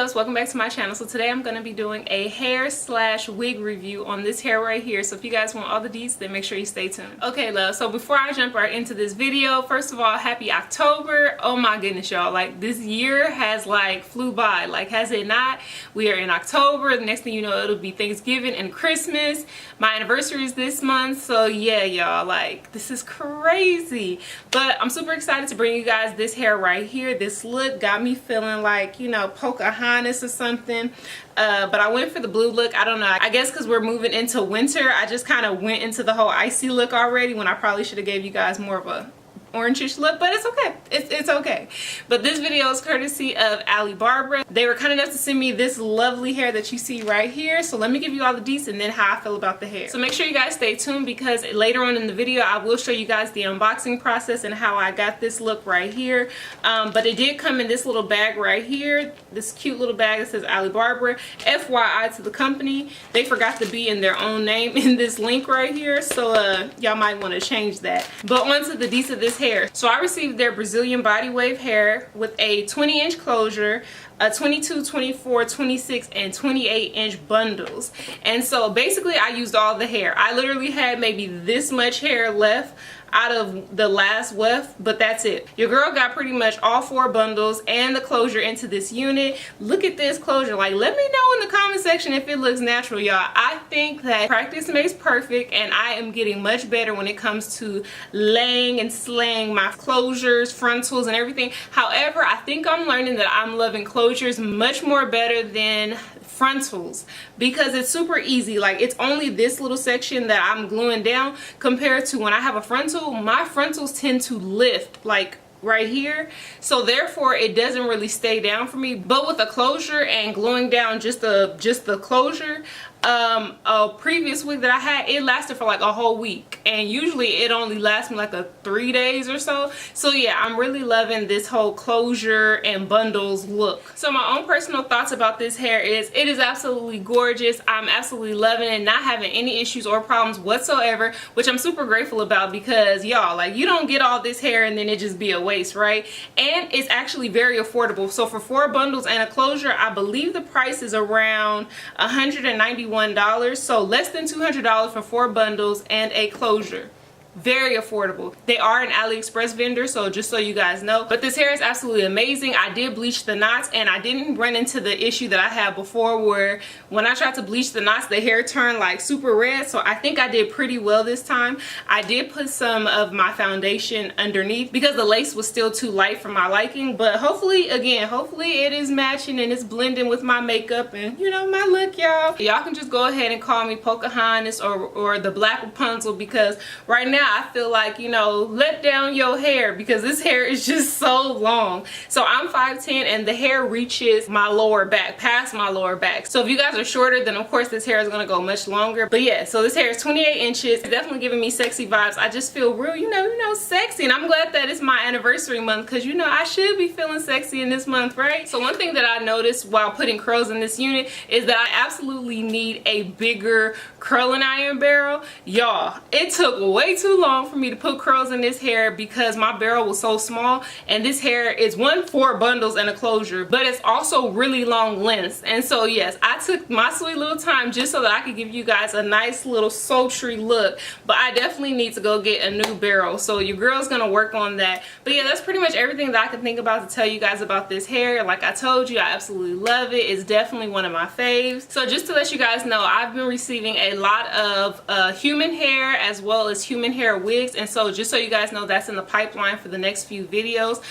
loves, welcome back to my channel. So today I'm going to be doing a hair slash wig review on this hair right here. So if you guys want all the deets, then make sure you stay tuned. Okay, love, so before I jump right into this video, first of all, happy October. Oh my goodness, y'all, like this year has like flew by. Like, has it not? We are in October. The next thing you know, it'll be Thanksgiving and Christmas. My anniversary is this month, so yeah, y'all, like this is crazy. But I'm super excited to bring you guys this hair right here. This look got me feeling like, you know, Pocahontas or something. But I went for the blue look. I don't know, I guess because we're moving into winter, I just kind of went into the whole icy look already when I probably should have gave you guys more of a orangish look, but it's okay. It's okay. But this video is courtesy of Alibarbara. They were kind enough to send me this lovely hair that you see right here. So let me give you all the deets and then how I feel about the hair. So make sure you guys stay tuned because later on in the video I will show you guys the unboxing process and how I got this look right here. But it did come in this little bag right here, this cute little bag that says Alibarbara. FYI to the company, they forgot to be in their own name in this link right here, so y'all might want to change that. But on to the deets of this hair. So I received their Brazilian body wave hair with a 20-inch closure, a 22, 24, 26, and 28-inch bundles. And so basically I used all the hair. I literally had maybe this much hair left out of the last weft, but that's it. Your girl got pretty much all 4 bundles and the closure into this unit. Look at this closure. Like, let me know in the comment section if it looks natural, y'all. I think that practice makes perfect, and I am getting much better when it comes to laying and slaying my closures, frontals, and everything. However, I think I'm learning that I'm loving closures much more better than frontals because it's super easy. Like, it's only this little section that I'm gluing down compared to when I have a frontal. My frontals tend to lift like right here, so therefore it doesn't really stay down for me. But with a closure and gluing down just the closure, a previous wig that I had, it lasted for like a whole week, and usually it only lasts me like 3 days or so. So yeah, I'm really loving this whole closure and bundles look. So my own personal thoughts about this hair is it is absolutely gorgeous. I'm absolutely loving it, not having any issues or problems whatsoever, which I'm super grateful about because y'all, like, you don't get all this hair and then it just be a waste, right? And it's actually very affordable. So for 4 bundles and a closure, I believe the price is around $191, so less than $200 for 4 bundles and a closure. Very affordable. They are an Aliexpress vendor, so just so you guys know. But this hair is absolutely amazing. I did bleach the knots, and I didn't run into the issue that I had before where when I tried to bleach the knots, the hair turned like super red. So I think I did pretty well this time. I did put some of my foundation underneath because the lace was still too light for my liking, but hopefully, again, hopefully it is matching and it's blending with my makeup and, you know, my look, y'all. Y'all can just go ahead and call me Pocahontas or the Black Rapunzel because right now I feel like, you know, let down your hair because this hair is just so long. So I'm 5'10" and the hair reaches my lower back, past my lower back. So if you guys are shorter, then of course this hair is going to go much longer. But yeah, so this hair is 28 inches. It's definitely giving me sexy vibes. I just feel real, you know, sexy. And I'm glad that it's my anniversary month because, you know, I should be feeling sexy in this month, right? So one thing that I noticed while putting curls in this unit is that I absolutely need a bigger curling iron barrel. Y'all, it took way too long for me to put curls in this hair because my barrel was so small, and this hair is 4 bundles and a closure, but it's also really long lengths. And so yes, I took my sweet little time just so that I could give you guys a nice little sultry look, but I definitely need to go get a new barrel, so your girl's gonna work on that. But yeah, that's pretty much everything that I can think about to tell you guys about this hair. Like I told you, I absolutely love it. It's definitely one of my faves. So just to let you guys know, I've been receiving a lot of human hair as well as human hair wigs, and so just so you guys know, that's in the pipeline for the next few videos.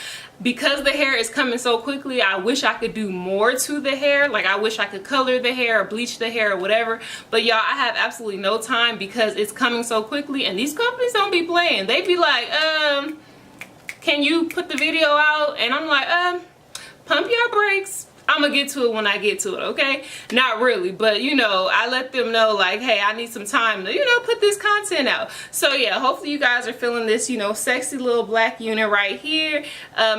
Because the hair is coming so quickly, I wish I could do more to the hair. Like, I wish I could color the hair or bleach the hair or whatever, but y'all, I have absolutely no time because it's coming so quickly, and these companies don't be playing. They be like, can you put the video out? And I'm like, pump your brakes. I'm gonna get to it when I get to it, okay? Not really, but you know, I let them know like, hey, I need some time to, you know, put this content out. So yeah, hopefully you guys are feeling this, you know, sexy little black unit right here.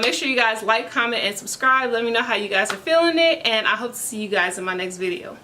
Make sure you guys like, comment, and subscribe. Let me know how you guys are feeling it, and I hope to see you guys in my next video.